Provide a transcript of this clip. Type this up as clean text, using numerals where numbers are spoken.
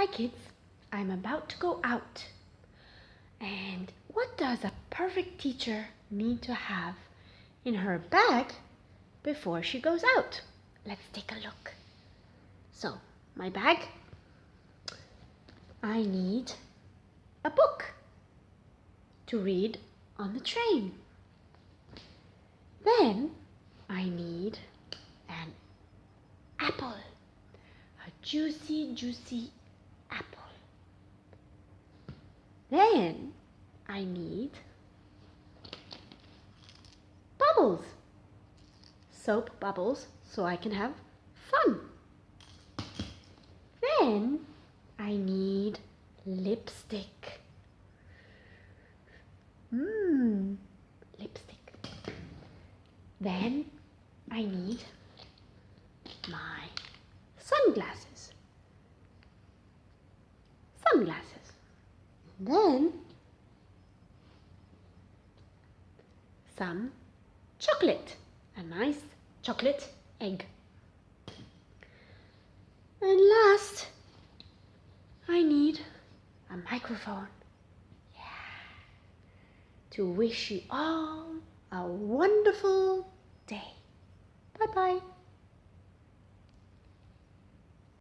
Hi kids, I'm about to go out. And what does a perfect teacher need to have in her bag before she goes out? Let's take a look. So, my bag, I need a book to read on the train. Then I need an apple, a juicy apple. Then I need bubbles, soap bubbles, so I can have fun. Then I need lipstick. Lipstick. Then I need my sunglasses. Then some chocolate, a nice chocolate egg. And last, I need a microphone. To wish you all a wonderful day. Bye-bye.